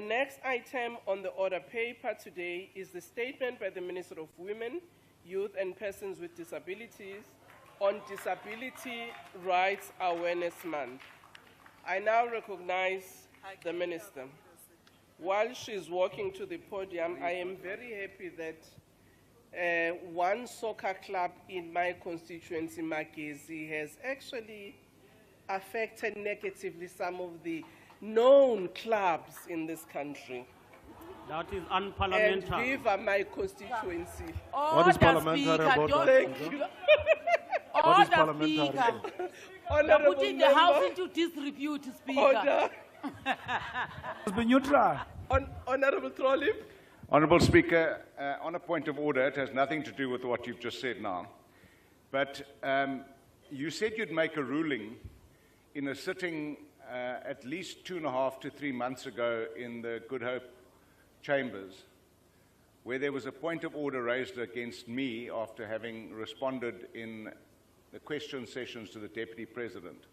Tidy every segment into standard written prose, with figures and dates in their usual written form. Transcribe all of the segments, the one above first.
next item on the order paper today is the statement by the Minister of Women, Youth and Persons with Disabilities on Disability Rights Awareness Month. I now recognize the Minister. While she's walking to the podium, I am very happy that one soccer club in my constituency, Magezi, has actually affected negatively some of the known clubs in this country. That is unparliamentary. And viva my constituency. What is parliamentary about that? Thank you. What is parliamentary? You're Honorable putting the House member, into disrepute, Speaker. order. Must be neutral. Honorable Trollip. Honourable Speaker, on a point of order, it has nothing to do with what you've just said now. But you said you'd make a ruling in a sitting at least 2.5 to 3 months ago in the Good Hope chambers, where there was a point of order raised against me after having responded in the question sessions to the Deputy President.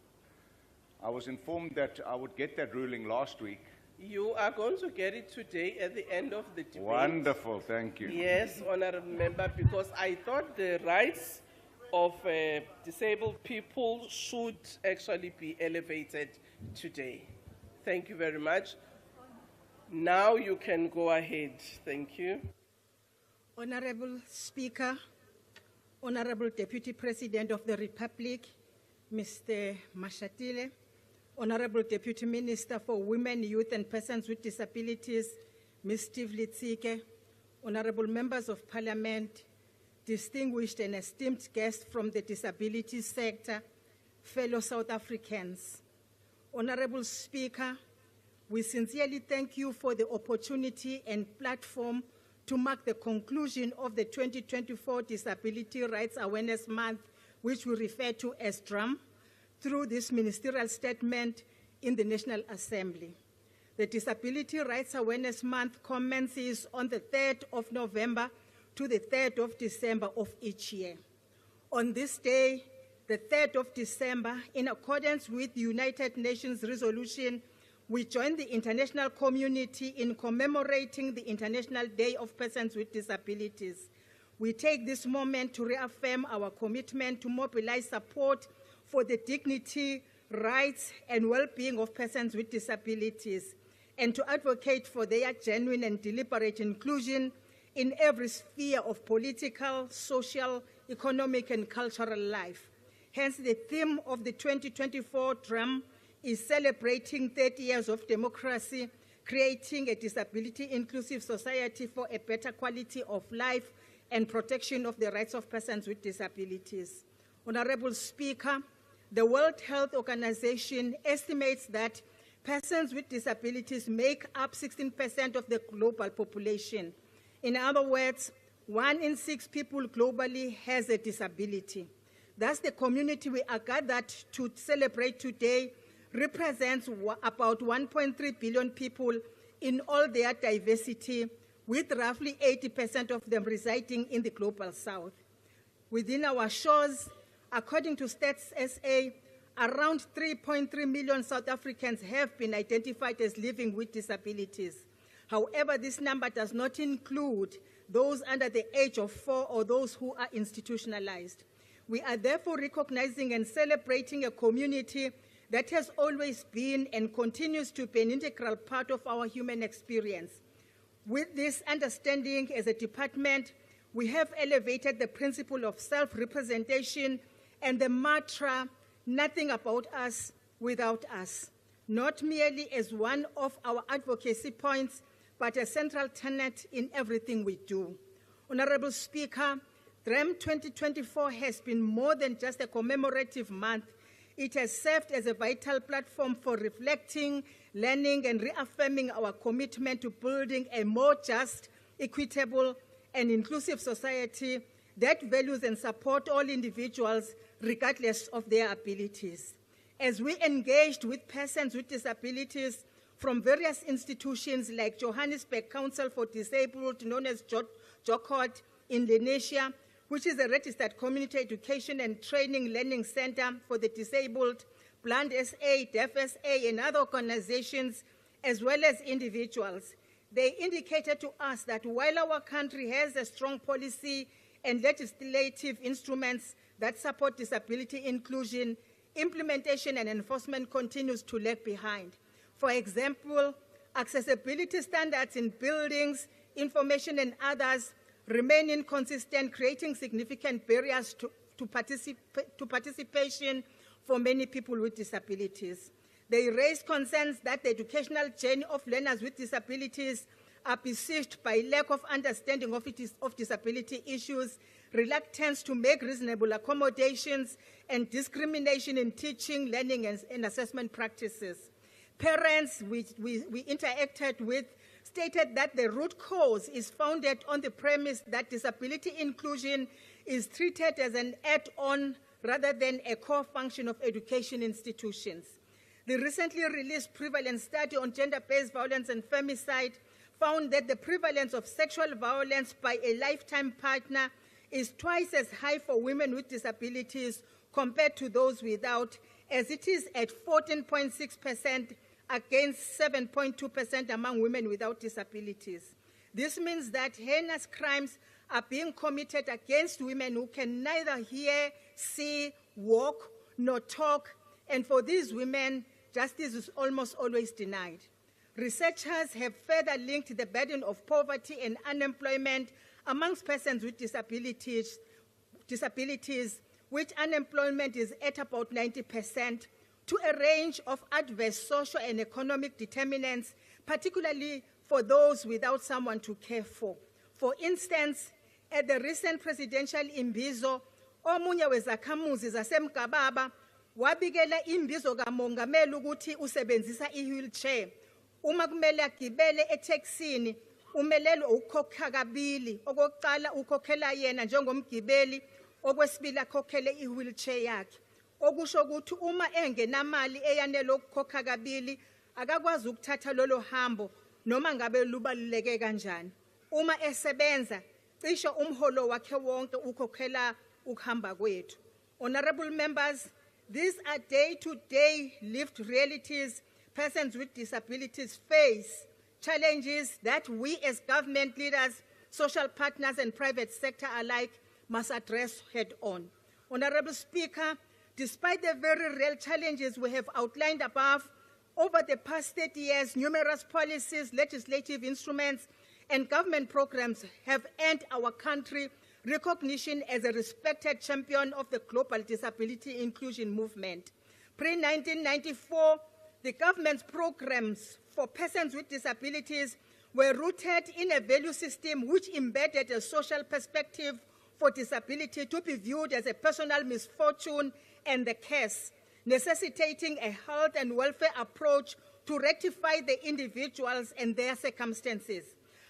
I was informed that I would get that ruling last week. You are going to get it today at the end of the debate. Wonderful, thank you. Yes, Honourable Member, because I thought the rights of disabled people should actually be elevated today. Thank you very much. Now you can go ahead. Thank you. Honorable Speaker, Honorable Deputy President of the Republic, Mr. Mashatile, Honorable Deputy Minister for Women, Youth and Persons with Disabilities, Ms. Steve Litsike, Honorable Members of Parliament, distinguished and esteemed guests from the disability sector, fellow South Africans. Honorable Speaker, we sincerely thank you for the opportunity and platform to mark the conclusion of the 2024 Disability Rights Awareness Month, which we refer to as DRUM, through this ministerial statement in the National Assembly. The Disability Rights Awareness Month commences on the 3rd of November to the 3rd of December of each year. On this day, the 3rd of December, in accordance with the United Nations resolution, we join the international community in commemorating the International Day of Persons with Disabilities. We take this moment to reaffirm our commitment to mobilize support for the dignity, rights, and well-being of persons with disabilities, and to advocate for their genuine and deliberate inclusion in every sphere of political, social, economic, and cultural life. Hence, the theme of the 2024 DRUM is celebrating 30 years of democracy, creating a disability-inclusive society for a better quality of life and protection of the rights of persons with disabilities. Honorable Speaker, the World Health Organization estimates that persons with disabilities make up 16% of the global population. In other words, 1 in 6 people globally has a disability. Thus, the community we are gathered to celebrate today represents about 1.3 billion people in all their diversity, with roughly 80% of them residing in the global south. Within our shores, according to Stats SA, around 3.3 million South Africans have been identified as living with disabilities. However, this number does not include those under the age of 4 or those who are institutionalized. We are therefore recognizing and celebrating a community that has always been and continues to be an integral part of our human experience. With this understanding, as a department, we have elevated the principle of self-representation and the mantra, nothing about us without us, not merely as one of our advocacy points, but a central tenet in everything we do. Honorable Speaker, DRUM 2024 has been more than just a commemorative month. It has served as a vital platform for reflecting, learning, and reaffirming our commitment to building a more just, equitable, and inclusive society that values and supports all individuals regardless of their abilities. As we engaged with persons with disabilities from various institutions like Johannesburg Council for Disabled, known as JOCOD, in Lenasia, which is a registered community education and training learning center for the disabled, Blind SA, Deaf SA, and other organizations, as well as individuals. They indicated to us that while our country has a strong policy and legislative instruments that support disability inclusion, implementation and enforcement continues to lag behind. For example, accessibility standards in buildings, information and others remain inconsistent, creating significant barriers to participation for many people with disabilities. They raise concerns that the educational journey of learners with disabilities are besieged by lack of understanding of disability issues, reluctance to make reasonable accommodations, and discrimination in teaching, learning, and assessment practices. Parents we interacted with stated that the root cause is founded on the premise that disability inclusion is treated as an add-on rather than a core function of education institutions. The recently released prevalence study on gender-based violence and femicide found that the prevalence of sexual violence by a lifetime partner is twice as high for women with disabilities compared to those without, as it is at 14.6% against 7.2% among women without disabilities. This means that heinous crimes are being committed against women who can neither hear, see, walk, nor talk, and for these women, justice is almost always denied. Researchers have further linked the burden of poverty and unemployment amongst persons with disabilities, which unemployment is at about 90%, to a range of adverse social and economic determinants, particularly for those without someone to care for. For instance, at the recent presidential imbizo, omunye wezakhamuzi zaseMgababa wabikela imbizo kamongameli ukuthi usebenzisa i-wheelchair. Uma kumele agibele eTaxini, umelelo ukhokha kabili, okokuqala ukhokhela yena njengomgibeli, okwesibili akhokhele i-wheelchair yakhe. Okusho ukuthi uma engenamali eyanele ukukhokha kabili, akakwazi ukuthatha lolo hambo noma ngabe lubaluleke kanjani. Uma esebenza, cishe umholo wakhe wonke ukhokhela ukuhamba kwethu. Honorable members, these are day-to-day lived realities persons with disabilities face, challenges that we as government leaders, social partners and private sector alike must address head-on. Honorable Speaker, despite the very real challenges we have outlined above, over the past 30 years, numerous policies, legislative instruments, and government programs have earned our country recognition as a respected champion of the global disability inclusion movement. Pre-1994, the government's programs for persons with disabilities were rooted in a value system which embedded a social perspective for disability to be viewed as a personal misfortune and the curse, necessitating a health and welfare approach to rectify the individuals and their circumstances.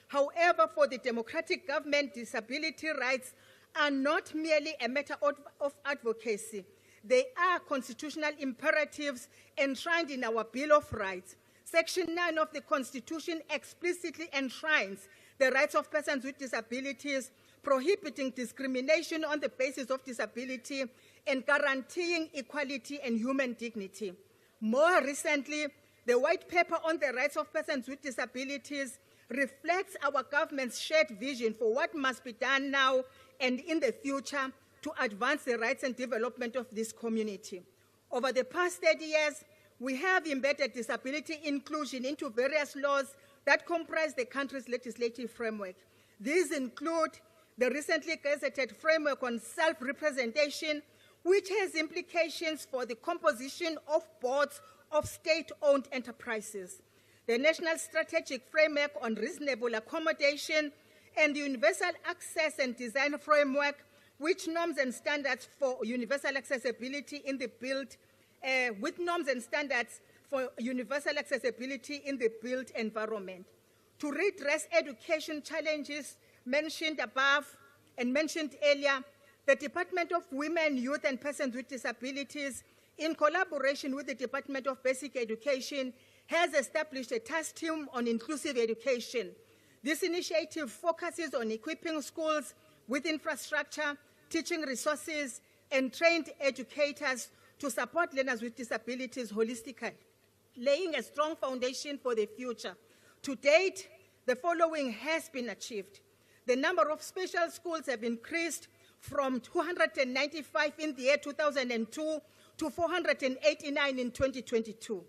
However, for the democratic government, disability rights are not merely a matter of advocacy. They are constitutional imperatives enshrined in our Bill of Rights. Section 9 of the Constitution explicitly enshrines the rights of persons with disabilities, prohibiting discrimination on the basis of disability and guaranteeing equality and human dignity. More recently, the White Paper on the Rights of Persons with Disabilities reflects our government's shared vision for what must be done now and in the future to advance the rights and development of this community. Over the past 30 years, we have embedded disability inclusion into various laws that comprise the country's legislative framework. These include the recently gazetted framework on self-representation, which has implications for the composition of boards of state-owned enterprises, the National Strategic Framework on Reasonable Accommodation, and the Universal Access and Design Framework, which norms and standards for universal accessibility in the built, environment. To redress education challenges mentioned above and mentioned earlier, the Department of Women, Youth and Persons with Disabilities, in collaboration with the Department of Basic Education, has established a task team on inclusive education. This initiative focuses on equipping schools with infrastructure, teaching resources, and trained educators to support learners with disabilities holistically. laying a strong foundation for the future. To date, the following has been achieved. The number of special schools have increased from 295 in the year 2002 to 489 in 2022.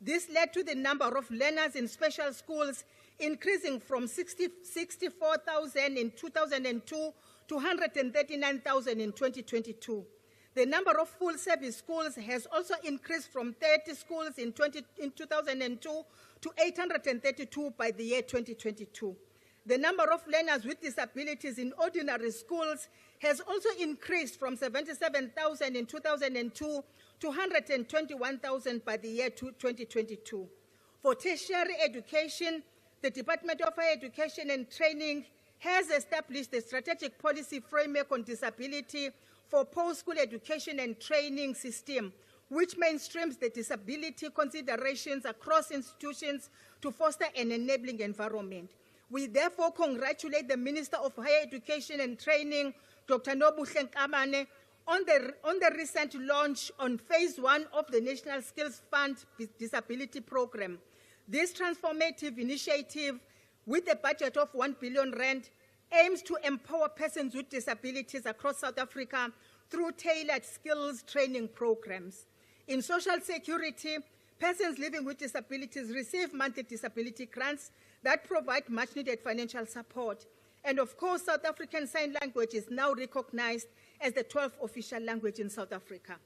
This led to the number of learners in special schools increasing from 64,000 in 2002 to 139,000 in 2022. The number of full-service schools has also increased from 30 schools in 2002 to 832 by the year 2022. The number of learners with disabilities in ordinary schools has also increased from 77,000 in 2002 to 121,000 by the year 2022. For tertiary education, the Department of Higher Education and Training has established a strategic policy framework on disability for post-school education and training system, which mainstreams the disability considerations across institutions to foster an enabling environment. We therefore congratulate the Minister of Higher Education and Training, Dr. Nobuhle Nkamane, on the recent launch on phase 1 of the National Skills Fund Disability Program. This transformative initiative, with a budget of 1 billion rand, aims to empower persons with disabilities across South Africa through tailored skills training programs. In social security, persons living with disabilities receive monthly disability grants that provide much-needed financial support. And of course, South African Sign Language is now recognized as the 12th official language in South Africa.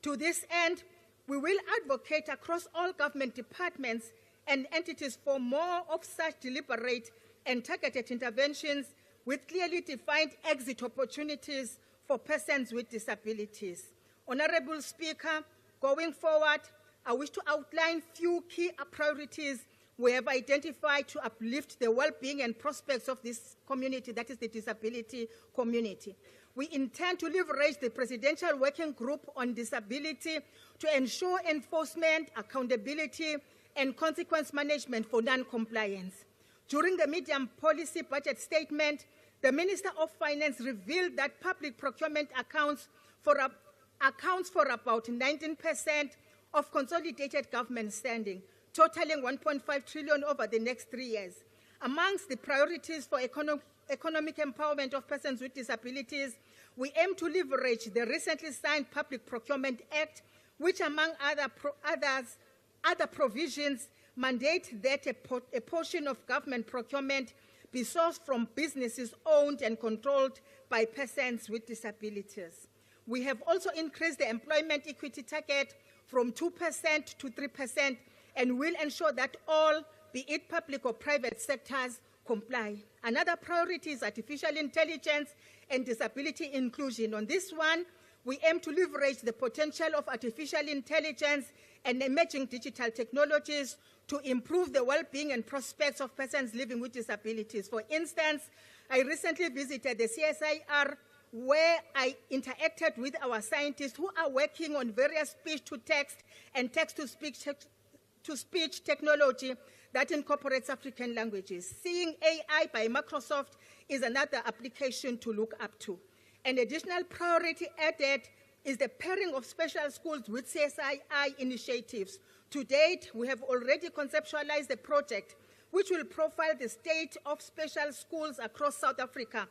To this end, we will advocate across all government departments and entities for more of such deliberate and targeted interventions with clearly defined exit opportunities for persons with disabilities. Honorable Speaker, going forward, I wish to outline few key priorities we have identified to uplift the well-being and prospects of this community, that is the disability community. We intend to leverage the Presidential Working Group on Disability to ensure enforcement, accountability, and consequence management for non-compliance. During the medium policy budget statement, the Minister of Finance revealed that public procurement accounts for about 19% of consolidated government spending, totaling 1.5 trillion over the next 3 years. Amongst the priorities for economic empowerment of persons with disabilities, we aim to leverage the recently signed Public Procurement Act, which among other provisions mandate that a portion of government procurement be sourced from businesses owned and controlled by persons with disabilities. We have also increased the employment equity target from 2% to 3% and will ensure that all, be it public or private sectors, comply. Another priority is artificial intelligence and disability inclusion. On this one, we aim to leverage the potential of artificial intelligence and emerging digital technologies to improve the well-being and prospects of persons living with disabilities. For instance, I recently visited the CSIR, where I interacted with our scientists who are working on various speech-to-text and text-to-speech technology that incorporates African languages. Seeing AI by Microsoft is another application to look up to. An additional priority added is the pairing of special schools with CSII initiatives. To date, we have already conceptualized a project which will profile the state of special schools across South Africa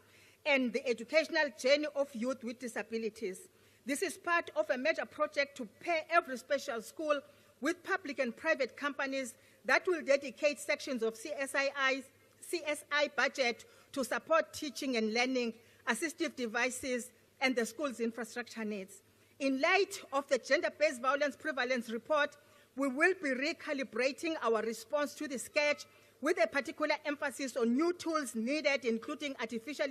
and the educational journey of youth with disabilities. This is part of a major project to pair every special school with public and private companies that will dedicate sections of CSI budget to support teaching and learning, assistive devices, and the school's infrastructure needs. In light of the Gender-Based Violence Prevalence Report, we will be recalibrating our response to the sketch with a particular emphasis on new tools needed, including artificial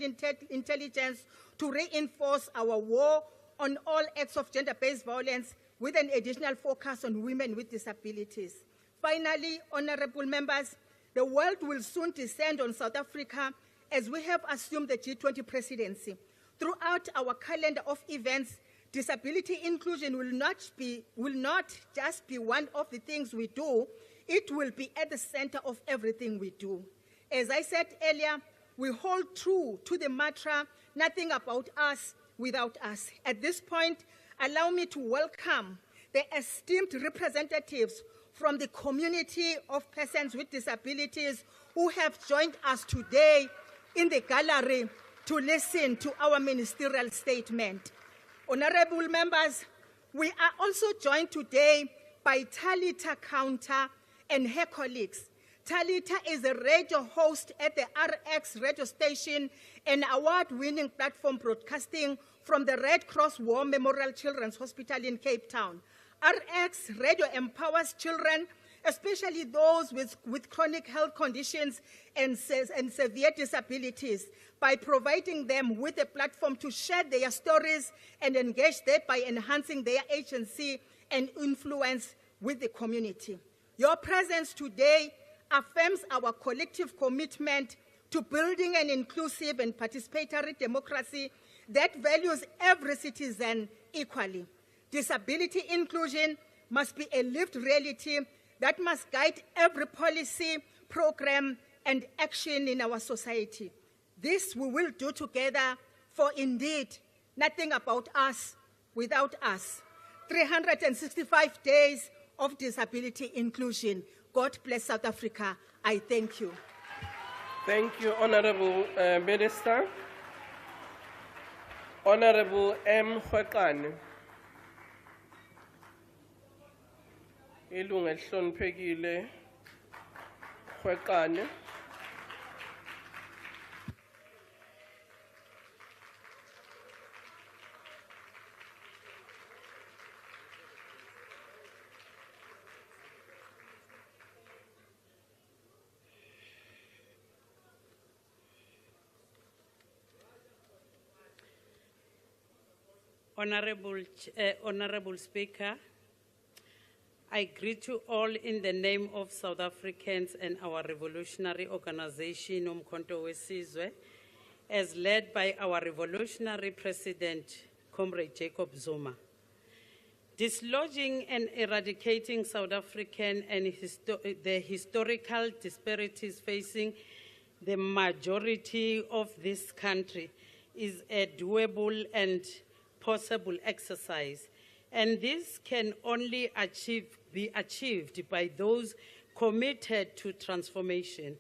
intelligence, to reinforce our war on all acts of gender-based violence, with an additional focus on women with disabilities. Finally, honorable members, the world will soon descend on South Africa as we have assumed the G20 presidency. Throughout our calendar of events, disability inclusion will not just be one of the things we do, it will be at the center of everything we do. As I said earlier, we hold true to the mantra, nothing about us without us. At this point, allow me to welcome the esteemed representatives from the community of persons with disabilities who have joined us today in the gallery to listen to our ministerial statement. Honorable members, we are also joined today by Talita Counter and her colleagues. Talita is a radio host at the RX radio station, an award-winning platform broadcasting from the Red Cross War Memorial Children's Hospital in Cape Town. RX radio empowers children, especially those with chronic health conditions and severe disabilities, by providing them with a platform to share their stories and engage thereby enhancing their agency and influence with the community. Your presence today affirms our collective commitment to building an inclusive and participatory democracy that values every citizen equally. Disability inclusion must be a lived reality that must guide every policy, program, and action in our society. This we will do together, for indeed, nothing about us without us. 365 days of disability inclusion. God bless South Africa. I thank you. Thank you, Honorable Minister. Honorable M. Khwekane. Ilungu elihloniphekile Khwekane. Honorable Speaker, I greet you all in the name of South Africans and our revolutionary organization, Umkhonto weSizwe, as led by our revolutionary president, Comrade Jacob Zuma. Dislodging and eradicating South African and the historical disparities facing the majority of this country is a doable and possible exercise, and this can only be achieved by those committed to transformation.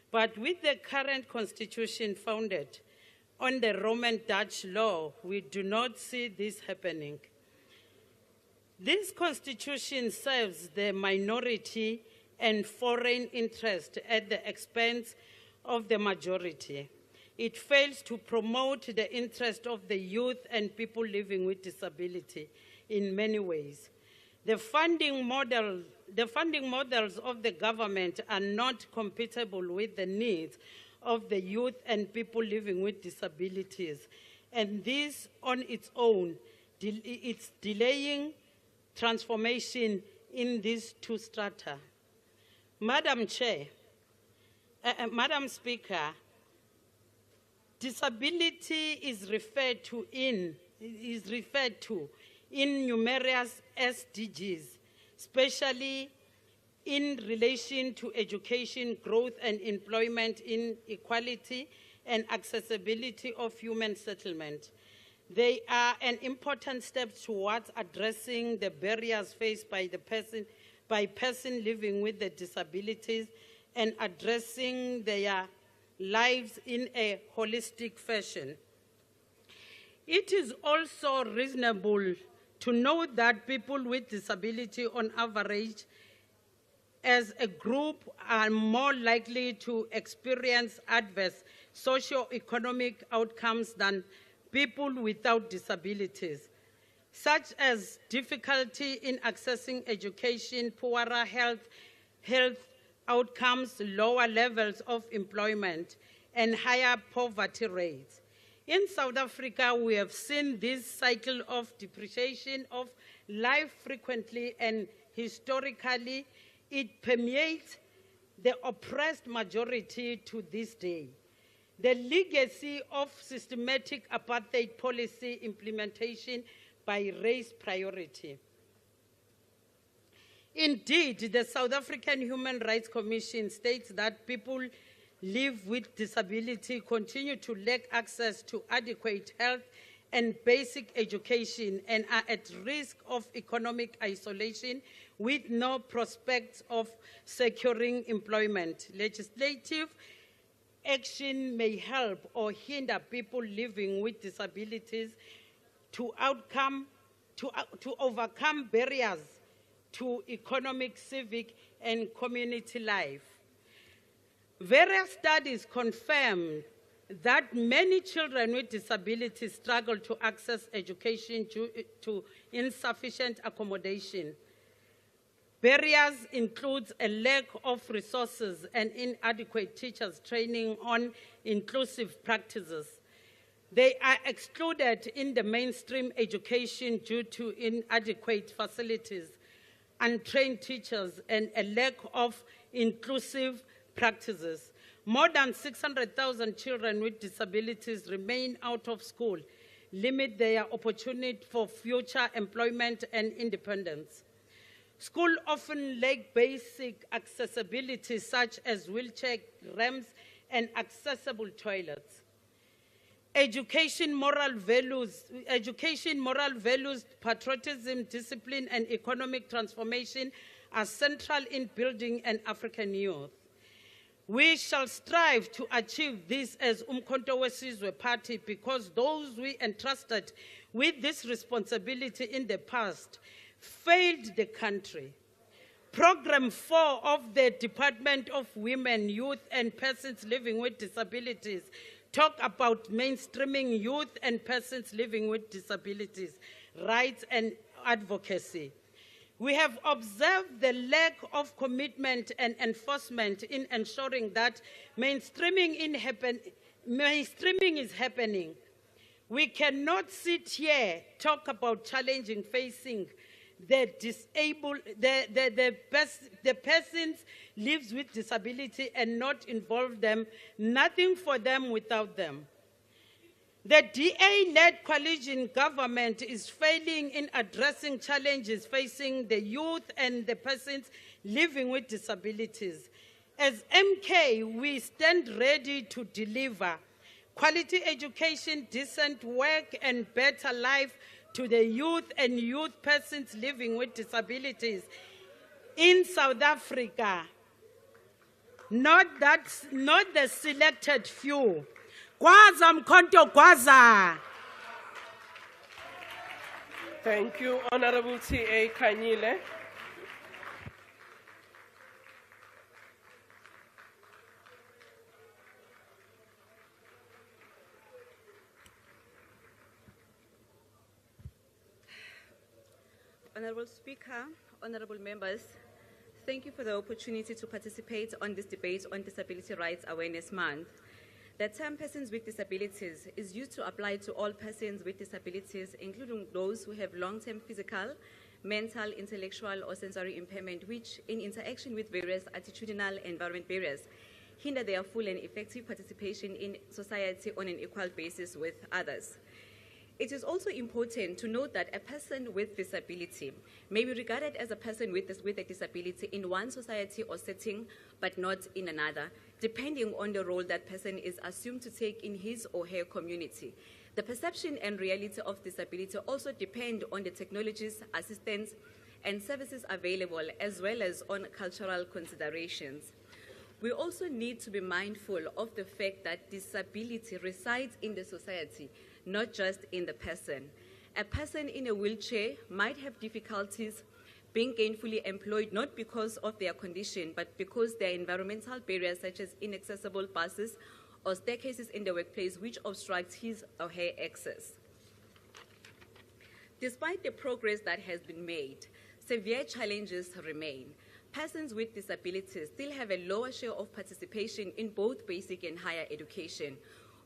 But with the current constitution founded on the Roman Dutch law, we do not see this happening. This constitution serves the minority and foreign interest at the expense of the majority. It fails to promote the interest of the youth and people living with disability in many ways. The funding models of the government are not compatible with the needs of the youth and people living with disabilities. And this on its own, it's delaying transformation in these two strata. Madam Chair, Madam Speaker, disability is referred to in numerous SDGs, especially in relation to education, growth and employment, inequality and accessibility of human settlement. They are an important step towards addressing the barriers faced by persons living with the disabilities and addressing their lives in a holistic fashion. It is also reasonable to note that people with disability on average as a group are more likely to experience adverse socio-economic outcomes than people without disabilities, such as difficulty in accessing education, poorer health outcomes, lower levels of employment, and higher poverty rates. In South Africa, we have seen this cycle of depreciation of life frequently and historically. It permeates the oppressed majority to this day. The legacy of systematic apartheid policy implementation by race priority. Indeed, the South African Human Rights Commission states that people live with disability continue to lack access to adequate health and basic education and are at risk of economic isolation with no prospects of securing employment. Legislative action may help or hinder people living with disabilities to overcome barriers to economic, civic, and community life. Various studies confirm that many children with disabilities struggle to access education due to insufficient accommodation. Barriers include a lack of resources and inadequate teachers training on inclusive practices. They are excluded in the mainstream education due to inadequate facilities, untrained teachers, and a lack of inclusive practices. More than 600,000 children with disabilities remain out of school, limit their opportunity for future employment and independence. Schools often lack basic accessibility such as wheelchair ramps and accessible toilets. Education, moral values, patriotism, discipline, and economic transformation are central in building an African youth. We shall strive to achieve this as Umkhonto weSizwe Party because those we entrusted with this responsibility in the past failed the country. Program 4 of the Department of Women, Youth and Persons Living with Disabilities talk about mainstreaming youth and persons living with disabilities, rights and advocacy. We have observed the lack of commitment and enforcement in ensuring that mainstreaming is happening. We cannot sit here, talk about challenging facing the disabled, the persons lives with disability and not involve them, nothing for them without them. The DA-led coalition government is failing in addressing challenges facing the youth and the persons living with disabilities. As MK, we stand ready to deliver quality education, decent work, and better life to the youth and youth persons living with disabilities in South Africa. Not the selected few. Gwaza Umkhonto Gwaza. Thank you, Honorable T.A. Kanyile. Honorable Speaker, honorable members, thank you for the opportunity to participate on this debate on Disability Rights Awareness Month. The term persons with disabilities is used to apply to all persons with disabilities, including those who have long-term physical, mental, intellectual, or sensory impairment, which, in interaction with various attitudinal and environment barriers, hinder their full and effective participation in society on an equal basis with others. It is also important to note that a person with disability may be regarded as a person with a disability in one society or setting, but not in another, depending on the role that person is assumed to take in his or her community. The perception and reality of disability also depend on the technologies, assistance, and services available, as well as on cultural considerations. We also need to be mindful of the fact that disability resides in the society, not just in the person. A person in a wheelchair might have difficulties being gainfully employed, not because of their condition, but because there are environmental barriers such as inaccessible buses or staircases in the workplace which obstruct his or her access. Despite the progress that has been made, severe challenges remain. Persons with disabilities still have a lower share of participation in both basic and higher education.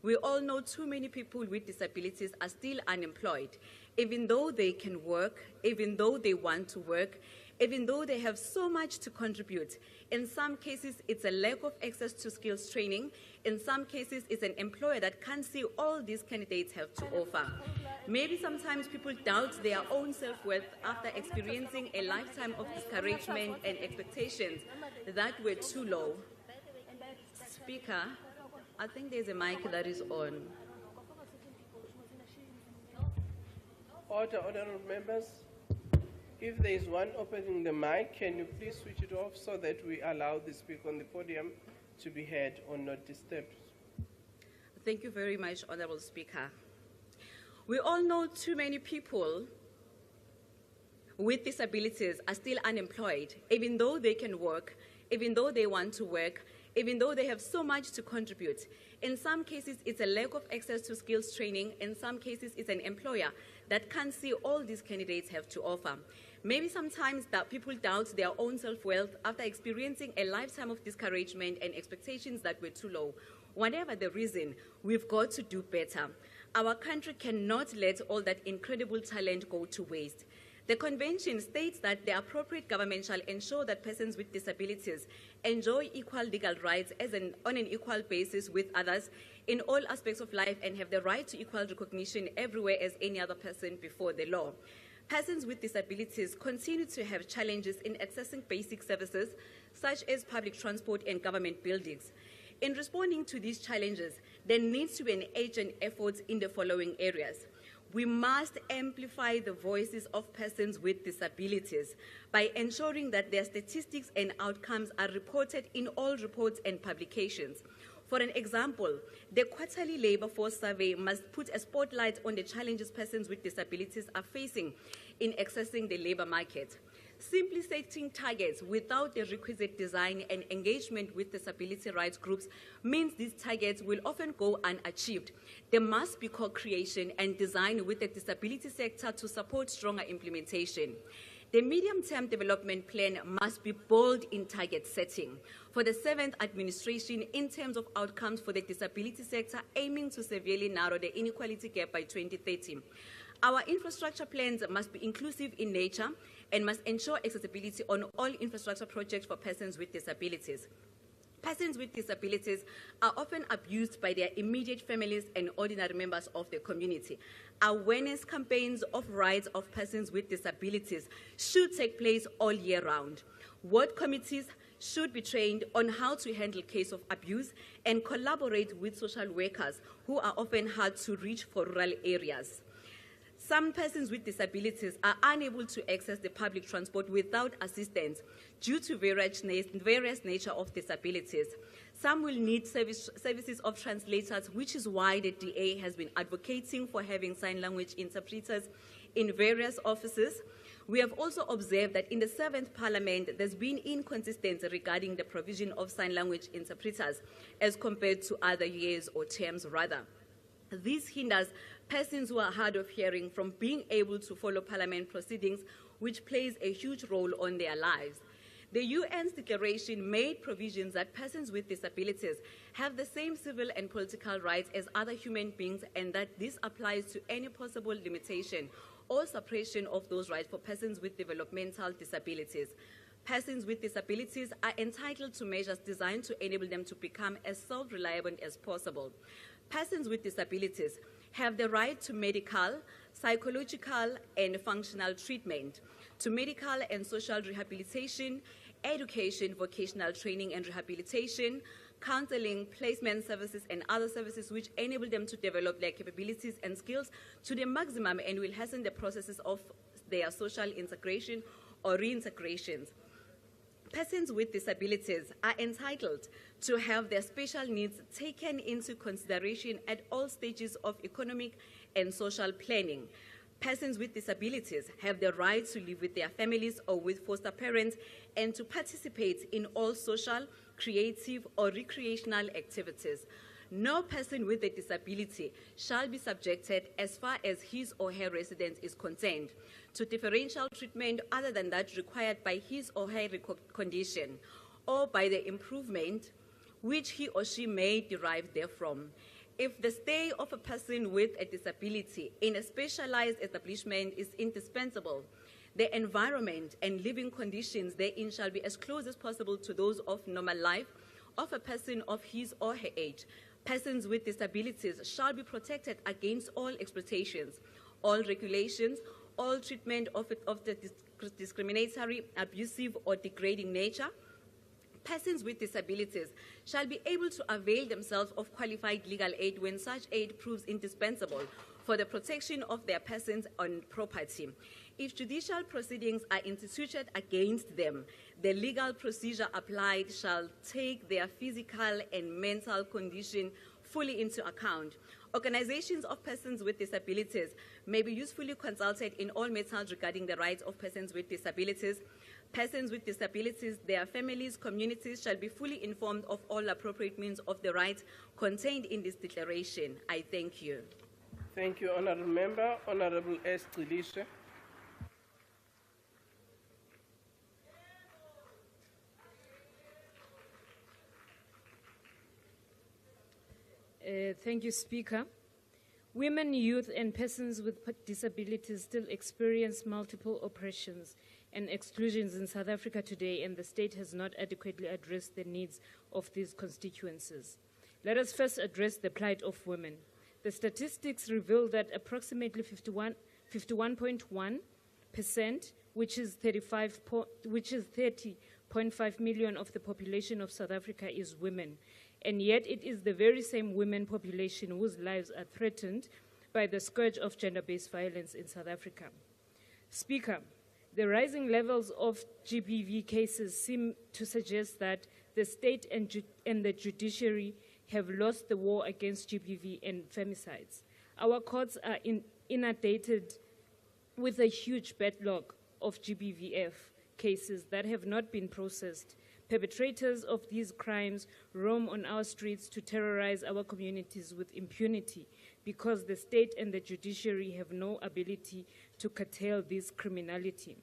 We all know too many people with disabilities are still unemployed, even though they can work, even though they want to work, even though they have so much to contribute. In some cases, it's a lack of access to skills training. In some cases, it's an employer that can't see all these candidates have to offer. Maybe sometimes people doubt their own self-worth after experiencing a lifetime of discouragement and expectations that were too low. Speaker, I think there's a mic that is on. Order, honorable members. If there is one opening the mic, can you please switch it off so that we allow the speaker on the podium to be heard or not disturbed? Thank you very much, Honorable Speaker. We all know too many people with disabilities are still unemployed, even though they can work, even though they want to work, even though they have so much to contribute. In some cases, it's a lack of access to skills training. In some cases, it's an employer that can't see all these candidates have to offer. Maybe sometimes that people doubt their own self-worth after experiencing a lifetime of discouragement and expectations that were too low. Whatever the reason, we've got to do better. Our country cannot let all that incredible talent go to waste. The convention states that the appropriate government shall ensure that persons with disabilities enjoy equal legal rights on an equal basis with others in all aspects of life and have the right to equal recognition everywhere as any other person before the law. Persons with disabilities continue to have challenges in accessing basic services such as public transport and government buildings. In responding to these challenges, there needs to be an urgent effort in the following areas. We must amplify the voices of persons with disabilities by ensuring that their statistics and outcomes are reported in all reports and publications. For an example, the quarterly labor force survey must put a spotlight on the challenges persons with disabilities are facing in accessing the labor market. Simply setting targets without the requisite design and engagement with disability rights groups means these targets will often go unachieved. There must be co-creation and design with the disability sector to support stronger implementation. The medium-term development plan must be bold in target setting for the 7th administration in terms of outcomes for the disability sector, aiming to severely narrow the inequality gap by 2030. Our infrastructure plans must be inclusive in nature and must ensure accessibility on all infrastructure projects for persons with disabilities. Persons with disabilities are often abused by their immediate families and ordinary members of the community. Awareness campaigns of rights of persons with disabilities should take place all year round. Ward committees should be trained on how to handle cases of abuse and collaborate with social workers who are often hard to reach for rural areas. Some persons with disabilities are unable to access the public transport without assistance due to various nature of disabilities. Some will need services of translators, which is why the DA has been advocating for having sign language interpreters in various offices. We have also observed that in the 7th Parliament, there's been inconsistency regarding the provision of sign language interpreters as compared to other years or terms rather. This hinders persons who are hard of hearing from being able to follow Parliament proceedings, which plays a huge role on their lives. The UN's declaration made provisions that persons with disabilities have the same civil and political rights as other human beings, and that this applies to any possible limitation or suppression of those rights for persons with developmental disabilities. Persons with disabilities are entitled to measures designed to enable them to become as self-reliable as possible. Persons with disabilities have the right to medical, psychological, and functional treatment, to medical and social rehabilitation, education, vocational training and rehabilitation, counseling, placement services, and other services which enable them to develop their capabilities and skills to the maximum and will hasten the processes of their social integration or reintegrations. Persons with disabilities are entitled to have their special needs taken into consideration at all stages of economic and social planning. Persons with disabilities have the right to live with their families or with foster parents and to participate in all social, creative, or recreational activities. No person with a disability shall be subjected, as far as his or her residence is concerned, to differential treatment other than that required by his or her condition, or by the improvement which he or she may derive therefrom. If the stay of a person with a disability in a specialized establishment is indispensable, the environment and living conditions therein shall be as close as possible to those of normal life of a person of his or her age. Persons with disabilities shall be protected against all exploitations, all regulations, all treatment of the discriminatory, abusive, or degrading nature. Persons with disabilities shall be able to avail themselves of qualified legal aid when such aid proves indispensable for the protection of their persons and property. If judicial proceedings are instituted against them, the legal procedure applied shall take their physical and mental condition fully into account. Organizations of persons with disabilities may be usefully consulted in all matters regarding the rights of persons with disabilities. Persons with disabilities, their families, communities shall be fully informed of all appropriate means of the rights contained in this declaration. I thank you. Thank you, Honourable Member. Honourable S. Xilishe. Thank you, Speaker. Women, youth, and persons with disabilities still experience multiple oppressions and exclusions in South Africa today, and the state has not adequately addressed the needs of these constituencies. Let us first address the plight of women. The statistics reveal that approximately 51.1%, which is 30.5 million of the population of South Africa, is women. And yet it is the very same women population whose lives are threatened by the scourge of gender-based violence in South Africa. Speaker, the rising levels of GBV cases seem to suggest that the state and the judiciary have lost the war against GBV and femicides. Our courts are inundated with a huge backlog of GBVF cases that have not been processed. Perpetrators of these crimes roam on our streets to terrorize our communities with impunity because the state and the judiciary have no ability to curtail this criminality.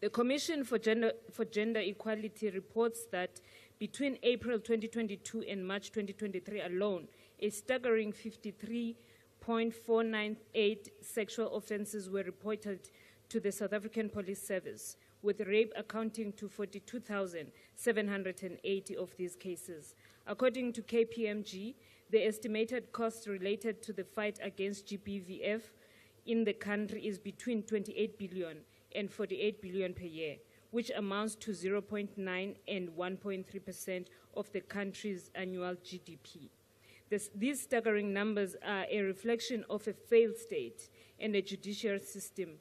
The Commission for Gender Equality reports that between April 2022 and March 2023 alone, a staggering 53.498 sexual offenses were reported to the South African Police Service, with rape accounting to 42,780 of these cases. According to KPMG, the estimated cost related to the fight against GBVF in the country is between 28 billion and 48 billion per year, which amounts to 0.9 and 1.3% of the country's annual GDP. These staggering numbers are a reflection of a failed state and a judicial system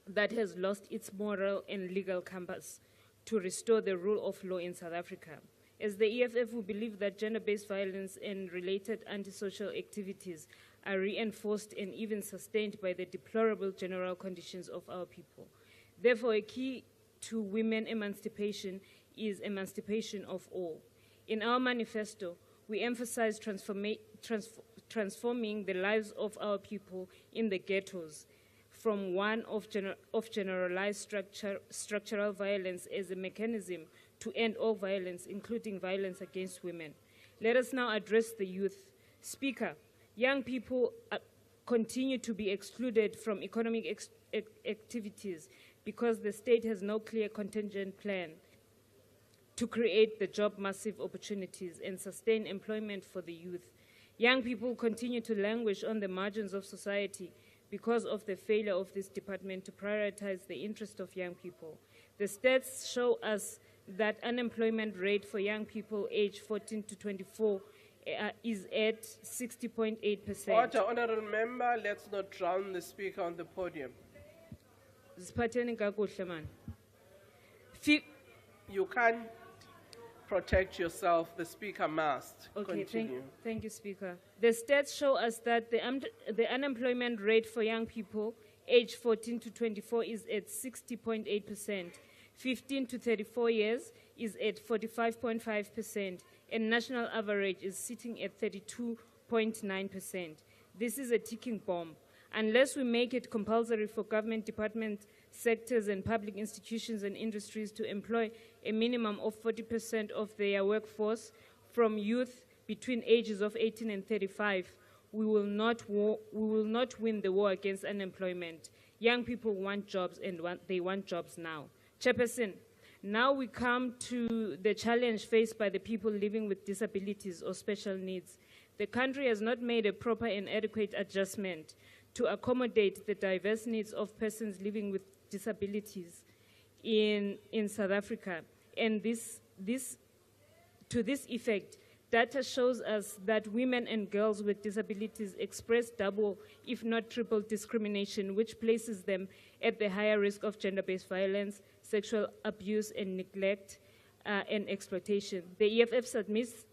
that has lost its moral and legal compass to restore the rule of law in South Africa. As the EFF, we believe that gender-based violence and related antisocial activities are reinforced and even sustained by the deplorable general conditions of our people. Therefore, a key to women emancipation is emancipation of all. In our manifesto, we emphasize transforming the lives of our people in the ghettos from one of generalized structural violence as a mechanism to end all violence, including violence against women. Let us now address the youth. Speaker, young people continue to be excluded from economic activities because the state has no clear contingent plan to create the job massive opportunities and sustain employment for the youth. Young people continue to languish on the margins of society because of the failure of this department to prioritize the interest of young people. The stats show us that unemployment rate for young people aged 14 to 24 is at 60.8%. Order, Honourable Member, let's not drown the speaker on the podium. You can't protect yourself, the speaker must. Okay, continue. thank you, Speaker. The stats show us that the unemployment rate for young people aged 14 to 24 is at 60.8%. 15 to 34 years is at 45.5%, and national average is sitting at 32.9%. This is a ticking bomb. Unless we make it compulsory for government departments, sectors, and public institutions and industries to employ a minimum of 40% of their workforce from youth between ages of 18 and 35, we will not win the war against unemployment. Young people want jobs, and they want jobs now. Chairperson, now we come to the challenge faced by the people living with disabilities or special needs. The country has not made a proper and adequate adjustment to accommodate the diverse needs of persons living with disabilities in South Africa. And to this effect, Data shows us that women and girls with disabilities express double, if not triple, discrimination, which places them at the higher risk of gender-based violence, sexual abuse, and neglect, and exploitation. The EFF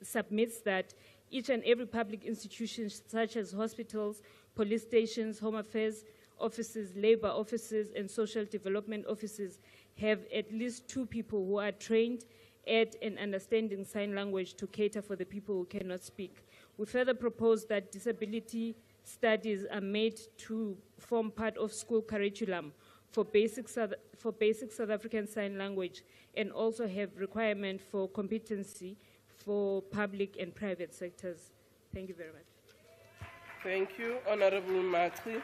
submits that each and every public institution, such as hospitals, police stations, home affairs offices, labor offices, and social development offices, have at least 2 people who are trained at and understanding sign language to cater for the people who cannot speak. We further propose that disability studies are made to form part of school curriculum for basic South African Sign Language, and also have requirement for competency for public and private sectors. Thank you very much. Thank you, Honorable Matri.